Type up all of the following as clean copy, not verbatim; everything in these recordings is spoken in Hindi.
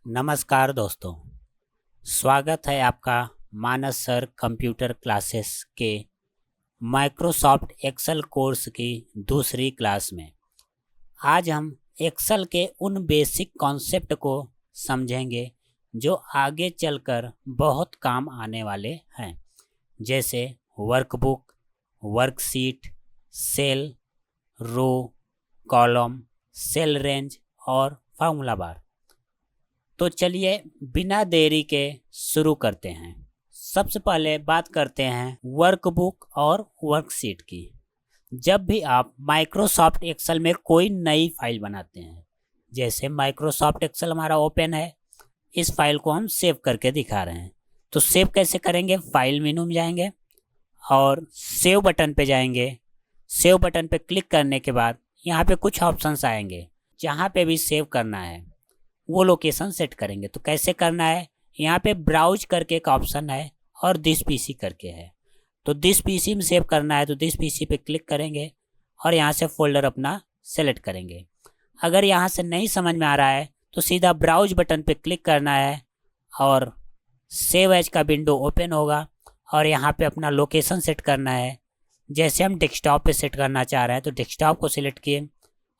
नमस्कार दोस्तों, स्वागत है आपका मानस सर कंप्यूटर क्लासेस के माइक्रोसॉफ्ट एक्सेल कोर्स की दूसरी क्लास में। आज हम एक्सेल के उन बेसिक कॉन्सेप्ट को समझेंगे जो आगे चलकर बहुत काम आने वाले हैं, जैसे workbook, worksheet, cell, row, column, cell range और फार्मूला बार। तो चलिए बिना देरी के शुरू करते हैं। सबसे पहले बात करते हैं वर्कबुक और वर्कशीट की। जब भी आप माइक्रोसॉफ्ट एक्सेल में कोई नई फाइल बनाते हैं, जैसे माइक्रोसॉफ्ट एक्सेल हमारा ओपन है, इस फाइल को हम सेव करके दिखा रहे हैं। तो सेव कैसे करेंगे? फाइल मेनू में जाएंगे और सेव बटन पे जाएंगे। सेव बटन पे क्लिक करने के बाद यहाँ पे कुछ ऑप्शंस आएंगे। जहाँ पे भी सेव करना है वो लोकेशन सेट करेंगे। तो कैसे करना है? यहाँ पे ब्राउज करके एक ऑप्शन है और दिस पीसी करके है। तो दिस पीसी में सेव करना है तो दिस पीसी पे क्लिक करेंगे और यहाँ से फोल्डर अपना सेलेक्ट करेंगे। अगर यहाँ से नहीं समझ में आ रहा है तो सीधा ब्राउज बटन पे क्लिक करना है और सेव एज का विंडो ओपन होगा और यहाँ पे अपना लोकेशन सेट करना है। जैसे हम डेस्कटॉप पे सेट करना चाह रहे हैं तो डेस्कटॉप को सिलेक्ट किए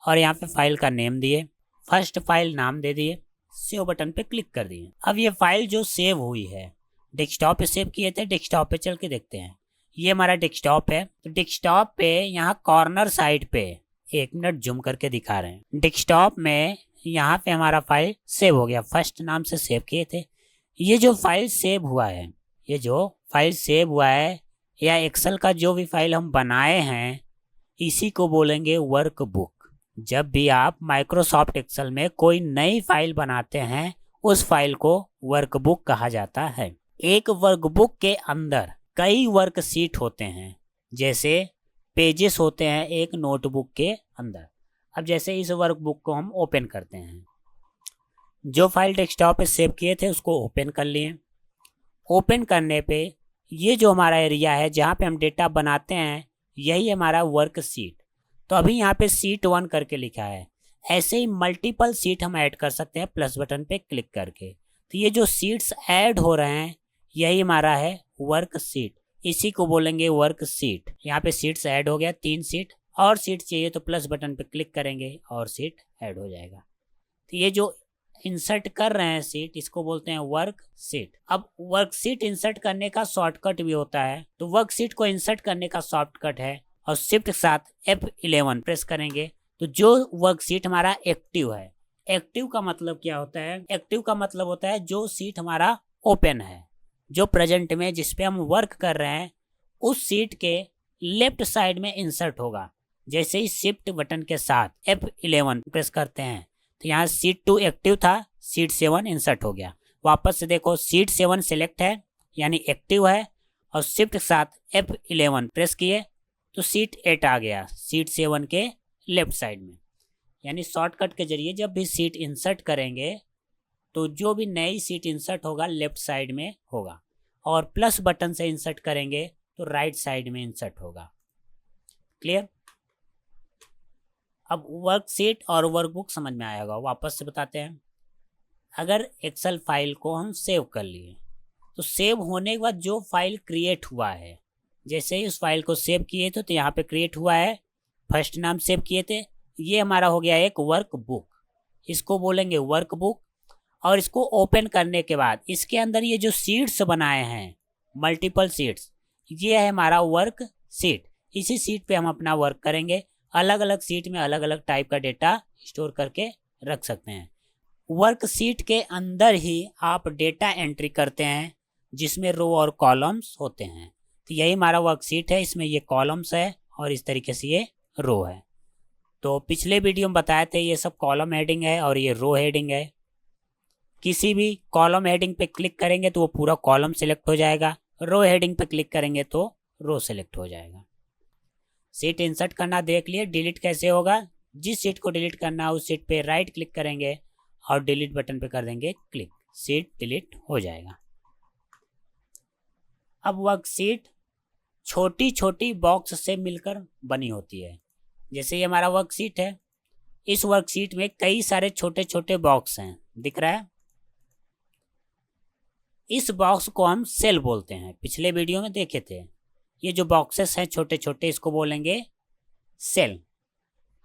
और यहाँ पे फाइल का नेम दिए, फर्स्ट फाइल नाम दे दिए, सेव बटन पे क्लिक कर दिए। अब ये फाइल जो सेव हुई है, डेस्कटॉप पे सेव किए थे, डेस्कटॉप पे चल के देखते हैं। ये हमारा डेस्कटॉप है। तो डेस्कटॉप पे यहाँ कॉर्नर साइड पे, 1 मिनट जूम करके दिखा रहे हैं, डेस्कटॉप में यहाँ पे हमारा फाइल सेव हो गया। फर्स्ट नाम से सेव किए थे। ये जो फाइल सेव हुआ है, ये जो फाइल सेव हुआ है या एक्सेल का जो भी फाइल हम बनाए हैं, इसी को बोलेंगे वर्कबुक। जब भी आप माइक्रोसॉफ्ट एक्सेल में कोई नई फाइल बनाते हैं, उस फाइल को वर्कबुक कहा जाता है। एक वर्कबुक के अंदर कई वर्कशीट होते हैं, जैसे पेजेस होते हैं एक नोटबुक के अंदर। अब जैसे इस वर्कबुक को हम ओपन करते हैं, जो फाइल डेस्कटॉप पे सेव किए थे उसको ओपन कर लिए। ओपन करने पे ये जो हमारा एरिया है जहाँ पे हम डेटा बनाते हैं, यही हमारा वर्कशीट। तो अभी यहाँ पे सीट 1 करके लिखा है। ऐसे ही मल्टीपल सीट हम ऐड कर सकते हैं प्लस बटन पे क्लिक करके। तो ये जो सीट्स ऐड हो रहे हैं यही हमारा है वर्कशीट, इसी को बोलेंगे वर्कशीट। यहाँ पे सीट्स ऐड हो गया, 3 सीट। और सीट चाहिए तो प्लस बटन पे क्लिक करेंगे और सीट ऐड हो जाएगा। तो ये जो इंसर्ट कर रहे हैं सीट, इसको बोलते हैं वर्कशीट। अब वर्कशीट इंसर्ट करने का शॉर्टकट भी होता है। तो वर्कशीट को इंसर्ट करने का शॉर्टकट है और शिफ्ट के साथ F11 प्रेस करेंगे तो जो वर्कशीट हमारा एक्टिव है। एक्टिव का मतलब क्या होता है? एक्टिव का मतलब होता है जो सीट हमारा ओपन है, जो प्रेजेंट में जिस पे हम वर्क कर रहे हैं, उस सीट के लेफ्ट साइड में इंसर्ट होगा। जैसे ही शिफ्ट बटन के साथ F11 प्रेस करते हैं तो यहाँ सीट 2 एक्टिव था, सीट 7 इंसर्ट हो गया। वापस से देखो, सीट 7 सिलेक्ट है यानी एक्टिव है, और शिफ्ट के साथ F11 प्रेस किए तो सीट 8 आ गया, सीट 7 के लेफ्ट साइड में। यानी शॉर्टकट के जरिए जब भी सीट इंसर्ट करेंगे तो जो भी नई सीट इंसर्ट होगा लेफ्ट साइड में होगा, और प्लस बटन से इंसर्ट करेंगे तो राइट साइड में इंसर्ट होगा। क्लियर? अब वर्कशीट और वर्कबुक समझ में आया होगा। वापस से बताते हैं। अगर एक्सेल फाइल को हम सेव कर लिए तो सेव होने के बाद जो फाइल क्रिएट हुआ है, जैसे ही उस फाइल को सेव किए थे तो यहाँ पे क्रिएट हुआ है, फर्स्ट नाम सेव किए थे, ये हमारा हो गया एक वर्कबुक। इसको बोलेंगे वर्कबुक। और इसको ओपन करने के बाद इसके अंदर ये जो सीट्स बनाए हैं, मल्टीपल सीट्स, ये है हमारा वर्क सीट। इसी सीट पे हम अपना वर्क करेंगे। अलग अलग सीट में अलग अलग टाइप का डेटा स्टोर करके रख सकते हैं। वर्क सीट के अंदर ही आप डेटा एंट्री करते हैं, जिसमें रो और कॉलम्स होते हैं। तो यही हमारा वर्कशीट है, इसमें ये कॉलम्स है और इस तरीके से ये रो है। तो पिछले वीडियो में बताए थे ये सब कॉलम हेडिंग है और ये रो हेडिंग है। किसी भी कॉलम हेडिंग पे क्लिक करेंगे तो वो पूरा कॉलम सिलेक्ट हो जाएगा, रो हेडिंग पे क्लिक करेंगे तो रो सिलेक्ट हो जाएगा। सीट इंसर्ट करना देख लिए। डिलीट कैसे होगा? जिस सीट को डिलीट करना है उस सीट पे राइट क्लिक करेंगे और डिलीट बटन पे कर देंगे क्लिक, सीट डिलीट हो जाएगा। अब वर्कशीट छोटी छोटी बॉक्स से मिलकर बनी होती है। जैसे ये हमारा वर्कशीट है, इस वर्कशीट में कई सारे छोटे छोटे बॉक्स हैं, दिख रहा है। इस बॉक्स को हम सेल बोलते हैं, पिछले वीडियो में देखे थे। ये जो बॉक्सेस हैं छोटे छोटे, इसको बोलेंगे सेल।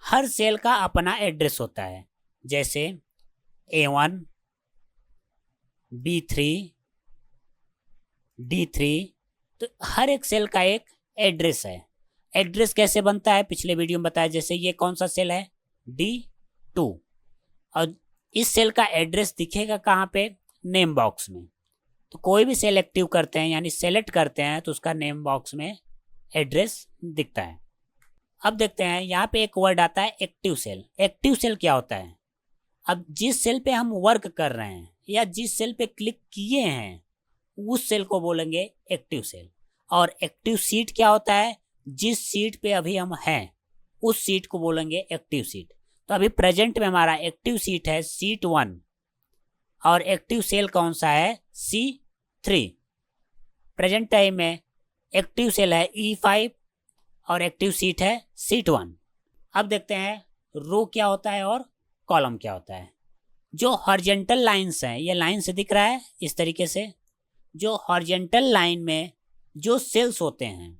हर सेल का अपना एड्रेस होता है, जैसे A1, B3, D3। तो हर एक सेल का एक एड्रेस है। एड्रेस कैसे बनता है पिछले वीडियो में बताया। जैसे ये कौन सा सेल है, D2, और इस सेल का एड्रेस दिखेगा कहाँ पे, नेम बॉक्स में। तो कोई भी सेल एक्टिव करते हैं यानी सेलेक्ट करते हैं तो उसका नेम बॉक्स में एड्रेस दिखता है। अब देखते हैं यहाँ पे एक वर्ड आता है एक्टिव सेल। एक्टिव सेल क्या होता है, अब जिस सेल पे हम वर्क कर रहे हैं या जिस सेल पे क्लिक किए हैं उस सेल को बोलेंगे एक्टिव सेल। और एक्टिव सीट क्या होता है, जिस सीट पे अभी हम हैं उस सीट को बोलेंगे एक्टिव सीट। तो अभी प्रेजेंट में हमारा एक्टिव सीट है सीट 1 और एक्टिव सेल कौन सा है, C3। प्रेजेंट टाइम में एक्टिव सेल है E5 और एक्टिव सीट है सीट 1। अब देखते हैं रो क्या होता है और कॉलम क्या होता है। जो हॉरिजॉन्टल लाइंस हैं, ये लाइन से दिख रहा है इस तरीके से। जो हॉरिजॉन्टल लाइन में जो सेल्स होते हैं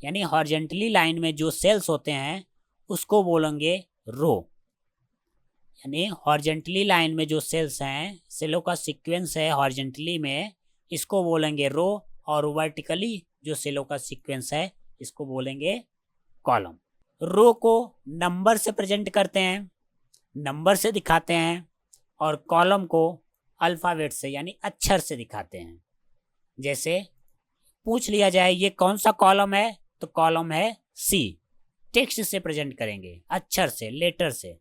यानी हॉरिजॉन्टली लाइन में जो सेल्स होते हैं उसको बोलेंगे रो। यानी हॉरिजॉन्टली लाइन में जो सेल्स हैं, सेलों का सीक्वेंस है हॉरिजॉन्टली में, इसको बोलेंगे रो। और वर्टिकली जो सेलों का सीक्वेंस है इसको बोलेंगे कॉलम। रो को नंबर से प्रेजेंट करते हैं, नंबर से दिखाते हैं, और कॉलम को अल्फ़ाबेट से यानी अक्षर से दिखाते हैं। जैसे पूछ लिया जाए ये कौन सा कॉलम है, तो कॉलम है C, टेक्स्ट से प्रेजेंट करेंगे, अक्षर से, लेटर से।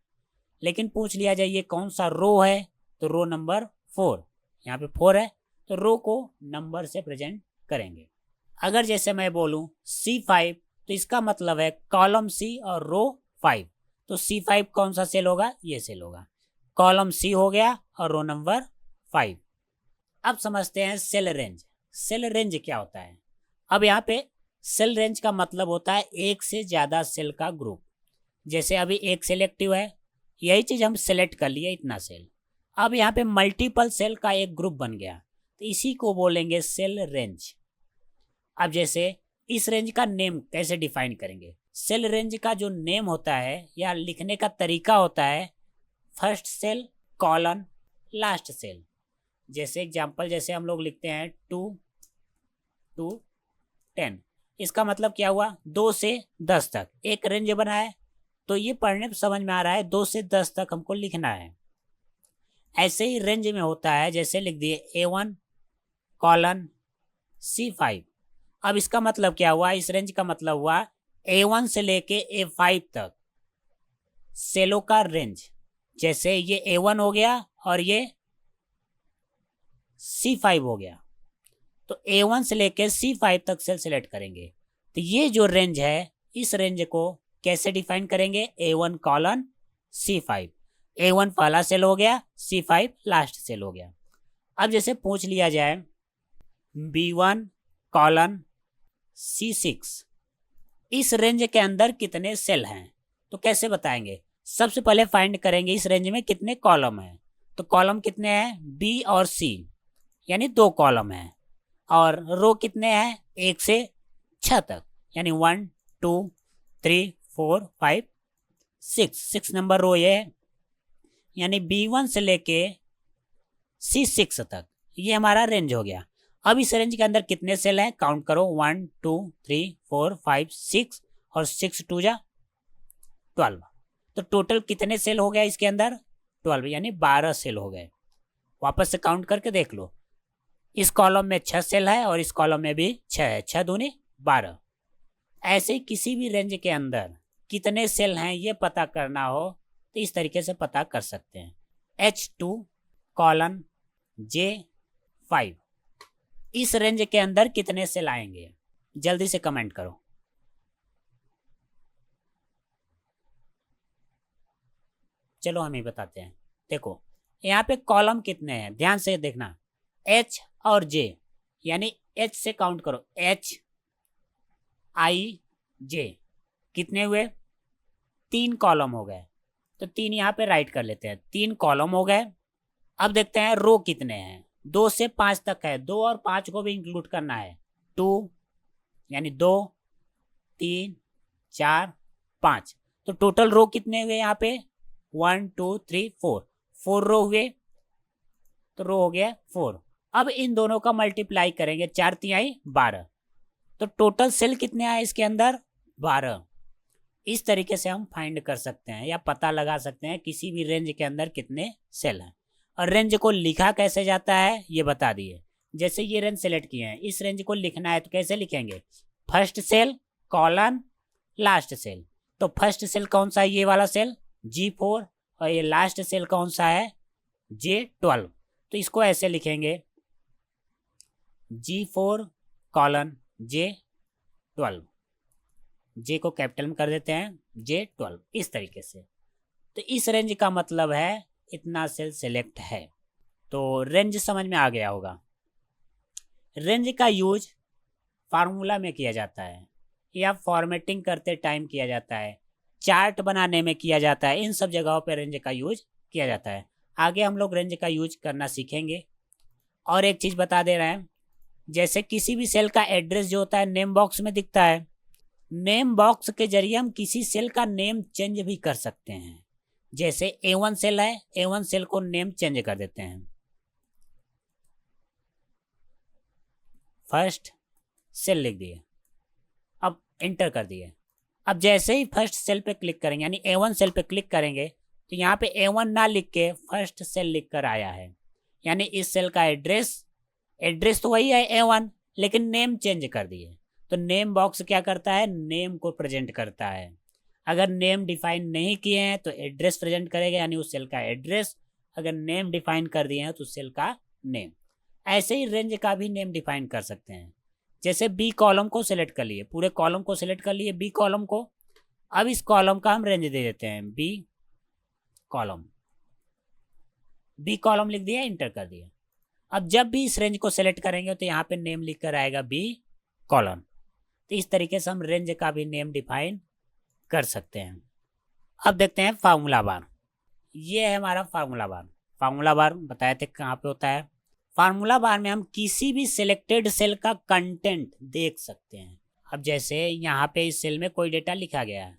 लेकिन पूछ लिया जाए ये कौन सा रो है, तो रो नंबर 4, यहाँ पे 4 है तो रो को नंबर से प्रेजेंट करेंगे। अगर जैसे मैं बोलूँ C5 तो इसका मतलब है कॉलम C और रो 5। तो C5 कौन सा सेल होगा, ये सेल होगा। कॉलम C हो गया और रो नंबर 5। अब समझते हैं सेल रेंज। सेल रेंज क्या होता है। अब यहाँ पे सेल रेंज का मतलब होता है एक से ज़्यादा सेल का ग्रुप। जैसे अभी एक सेल एक्टिव है, यही चीज़ हम सेलेक्ट कर लिए इतना सेल। अब यहाँ पे मल्टीपल सेल का एक ग्रुप बन गया, तो इसी को बोलेंगे सेल रेंज। अब जैसे इस रेंज का नेम कैसे डिफाइन करेंगे। सेल रेंज का जो नेम होता है या लिखने का तरीका होता है, first cell colon last cell. जैसे एग्जांपल, जैसे हम लोग लिखते हैं 2 to 10, इसका मतलब क्या हुआ, 2 से 10 तक एक रेंज बना है। तो ये पढ़ने में समझ में आ रहा है 2 से 10 तक हमको लिखना है। ऐसे ही रेंज में होता है, जैसे लिख दिए A1 कॉलन C5। अब इसका मतलब क्या हुआ, इस रेंज का मतलब हुआ A1 से लेके A5 तक सेलों का रेंज। जैसे ये A1 हो गया और ये C5 हो गया, तो A1 से लेके C5 तक सेल सेलेक्ट करेंगे। तो ये जो रेंज है, इस रेंज को कैसे डिफाइन करेंगे, A1 कॉलन C5। A1 पहला सेल हो गया, C5 लास्ट सेल हो गया। अब जैसे पूछ लिया जाए B1 कॉलन C6, इस रेंज के अंदर कितने सेल हैं, तो कैसे बताएंगे। सबसे पहले फाइंड करेंगे इस रेंज में कितने कॉलम हैं। तो कॉलम कितने हैं, B और C, यानी 2 कॉलम हैं। और रो कितने हैं, 1 से 6 तक, यानी 1 2 3 4 5 6 नंबर रो ये है। यानी B1 से लेके C6 तक ये हमारा रेंज हो गया। अब इस रेंज के अंदर कितने सेल हैं, काउंट करो, 1 2 3 4 5 6 और 6 2 जा 12। तो टोटल कितने सेल हो गया इसके अंदर, 12, यानी 12 सेल हो गए। वापस से काउंट करके देख लो, इस कॉलम में 6 सेल है और इस कॉलम में भी 6 है, 6 दूनी 12। ऐसे ही किसी भी रेंज के अंदर कितने सेल हैं ये पता करना हो तो इस तरीके से पता कर सकते हैं। H2 कॉलन J5, इस रेंज के अंदर कितने सेल आएंगे, जल्दी से कमेंट करो। चलो हम ही बताते हैं। देखो यहाँ पे कॉलम कितने हैं, ध्यान से देखना, H और J, यानी H से काउंट करो, H I J कितने हुए, 3 कॉलम हो गए। तो 3 यहाँ पे राइट कर लेते हैं, 3 कॉलम हो गए। अब देखते हैं रो कितने हैं। 2 से 5 तक है, 2 और 5 को भी इंक्लूड करना है। 2 यानी 2, 3, 4, 5। तो टोटल रो कितने हुए यहाँ पे? 1 2 3 4, 4 रो हुए, तो रो हो गया 4। अब इन दोनों का मल्टीप्लाई करेंगे, 4 तिहाई 12, तो टोटल सेल कितने आए इसके अंदर? 12। इस तरीके से हम फाइंड कर सकते हैं या पता लगा सकते हैं किसी भी रेंज के अंदर कितने सेल हैं। और रेंज को लिखा कैसे जाता है ये बता दिए। जैसे ये रेंज सेलेक्ट किए हैं, इस रेंज को लिखना है तो कैसे लिखेंगे? First cell colon last cell. तो फर्स्ट सेल कौन सा है? ये वाला सेल G4, और ये लास्ट सेल कौन सा है? J12। तो इसको ऐसे लिखेंगे G4 कॉलन J12, J को कैपिटल में कर देते हैं, J12 इस तरीके से। तो इस रेंज का मतलब है इतना सेल सेलेक्ट है। तो रेंज समझ में आ गया होगा। रेंज का यूज फार्मूला में किया जाता है या फॉर्मेटिंग करते टाइम किया जाता है, चार्ट बनाने में किया जाता है, इन सब जगहों पर रेंज का यूज किया जाता है। आगे हम लोग रेंज का यूज करना सीखेंगे। और एक चीज़ बता दे रहे हैं, जैसे किसी भी सेल का एड्रेस जो होता है नेम बॉक्स में दिखता है, नेम बॉक्स के जरिए हम किसी सेल का नेम चेंज भी कर सकते हैं। जैसे A1 सेल है, A1 सेल को नेम चेंज कर देते हैं, फर्स्ट सेल लिख दिए, अब एंटर कर दिए। अब जैसे ही फर्स्ट सेल पे क्लिक करेंगे यानी A1 सेल पे क्लिक करेंगे तो यहाँ पे A1 ना लिख के फर्स्ट सेल लिख कर आया है, यानी इस सेल का एड्रेस तो वही है A1, लेकिन नेम चेंज कर दिए। तो नेम बॉक्स क्या करता है? नेम को प्रेजेंट करता है। अगर नेम डिफाइन नहीं किए हैं तो एड्रेस प्रेजेंट करेगा, यानी उस सेल का एड्रेस। अगर नेम डिफाइन कर दिए हैं तो उस सेल का नेम। ऐसे ही रेंज का भी नेम डिफाइन कर सकते हैं। जैसे बी कॉलम को सिलेक्ट कर लिए, पूरे कॉलम को सिलेक्ट कर लिए, बी कॉलम को। अब इस कॉलम का हम रेंज दे देते हैं बी कॉलम, बी कॉलम लिख दिया, इंटर कर दिया। अब जब भी इस रेंज को सिलेक्ट करेंगे तो यहाँ पे नेम लिख कर आएगा बी कॉलम। तो इस तरीके से हम रेंज का भी नेम डिफाइन कर सकते हैं। अब देखते हैं फार्मूला बार। ये है हमारा फार्मूला बार। फार्मूला बार बताए थे कहाँ पे होता है। फार्मूला बार में हम किसी भी सिलेक्टेड सेल का कंटेंट देख सकते हैं। अब जैसे यहाँ पे इस सेल में कोई डेटा लिखा गया है,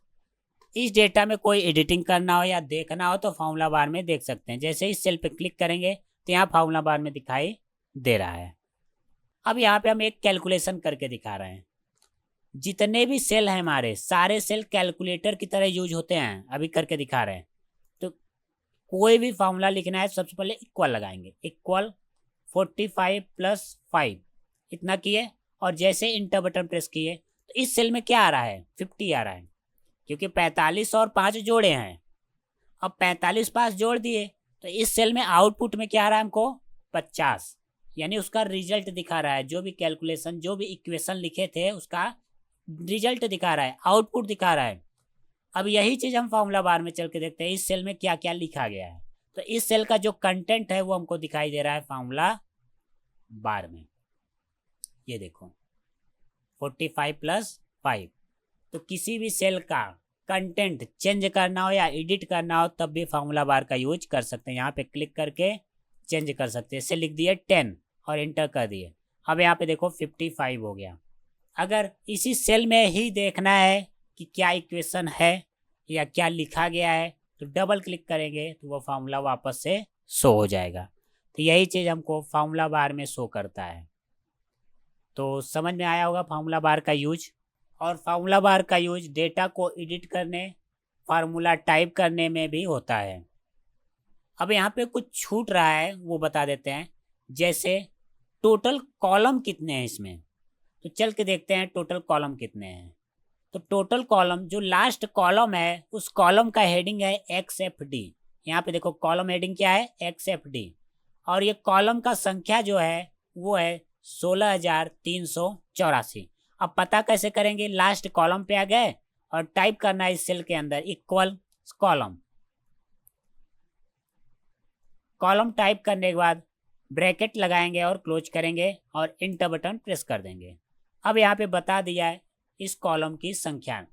इस डेटा में कोई एडिटिंग करना हो या देखना हो तो फार्मूला बार में देख सकते हैं। जैसे इस सेल पे क्लिक करेंगे तो यहाँ फार्मूला बार में दिखाई दे रहा है। अब यहाँ पे हम एक कैलकुलेशन करके दिखा रहे हैं। जितने भी सेल हैं हमारे, सारे सेल कैलकुलेटर की तरह यूज होते हैं, अभी करके दिखा रहे हैं। तो कोई भी फार्मूला लिखना है सबसे पहले इक्वल लगाएंगे, इक्वल 45 + 5 इतना किए, और जैसे इंटर बटन प्रेस किए तो इस सेल में क्या आ रहा है? 50 आ रहा है, क्योंकि 45 और 5 जोड़े हैं। अब 45 5 जोड़ दिए तो इस सेल में आउटपुट में क्या आ रहा है हमको? 50, यानी उसका रिजल्ट दिखा रहा है। जो भी कैलकुलेशन, जो भी इक्वेशन लिखे थे उसका रिजल्ट दिखा रहा है, आउटपुट दिखा रहा है। अब यही चीज हम फार्मूला बार में चल के देखते हैं इस सेल में क्या क्या लिखा गया है। तो इस सेल का जो कंटेंट है वो हमको दिखाई दे रहा है फार्मूला बार में। ये देखो 45 + 5। तो किसी भी सेल का कंटेंट चेंज करना हो या एडिट करना हो तब भी फार्मूला बार का यूज कर सकते हैं। यहाँ पे क्लिक करके चेंज कर सकते हैं। इससे लिख दिए 10 और एंटर कर दिए। अब यहाँ पे देखो 55 हो गया। अगर इसी सेल में ही देखना है कि क्या इक्वेशन है या क्या लिखा गया है तो डबल क्लिक करेंगे तो वो फार्मूला वापस से शो हो जाएगा। तो यही चीज़ हमको फार्मूला बार में शो करता है। तो समझ में आया होगा फार्मूला बार का यूज। और फार्मूला बार का यूज डेटा को एडिट करने, फार्मूला टाइप करने में भी होता है। अब यहाँ पे कुछ छूट रहा है वो बता देते हैं। जैसे टोटल कॉलम कितने हैं इसमें, तो चल के देखते हैं टोटल कॉलम कितने हैं। तो टोटल कॉलम, जो लास्ट कॉलम है उस कॉलम का हेडिंग है XFD। यहाँ पे देखो कॉलम हेडिंग क्या है? XFD। और ये कॉलम का संख्या जो है वो है 16,384। अब पता कैसे करेंगे? लास्ट कॉलम पे आ गए और टाइप करना है इस सेल के अंदर इक्वल कॉलम। कॉलम टाइप करने के बाद ब्रैकेट लगाएंगे और क्लोज करेंगे और इंटर बटन प्रेस कर देंगे। अब यहाँ पे बता दिया है इस कॉलम की संख्या। तो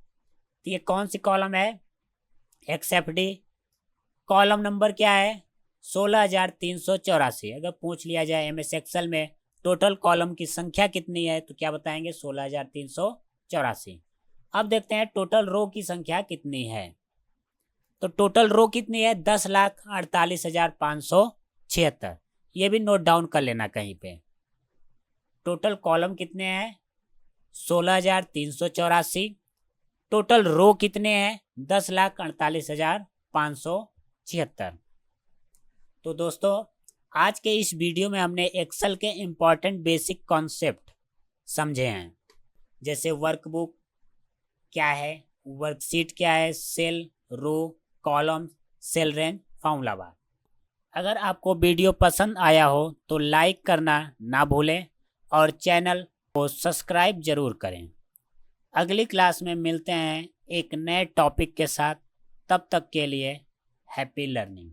ये कौन सी कॉलम है? XFD। कॉलम नंबर क्या है? 16,384। अगर पूछ लिया जाए एमएस एक्सेल में टोटल कॉलम की संख्या कितनी है तो क्या बताएंगे? 16,384। अब देखते हैं टोटल रो की संख्या कितनी है। तो टोटल रो कितनी है? 10,48,576। ये भी नोट डाउन कर लेना कहीं पे। टोटल कॉलम कितने हैं? 16,384। टोटल रो कितने हैं? 10,48,576। तो दोस्तों आज के इस वीडियो में हमने एक्सेल के इम्पॉर्टेंट बेसिक कॉन्सेप्ट समझे हैं, जैसे वर्कबुक क्या है, वर्कशीट क्या है, cell, row, column, cell range, formula bar. अगर आपको वीडियो पसंद आया हो तो लाइक करना ना भूलें और चैनल को सब्सक्राइब जरूर करें। अगली क्लास में मिलते हैं एक नए टॉपिक के साथ। तब तक के लिए हैप्पी लर्निंग।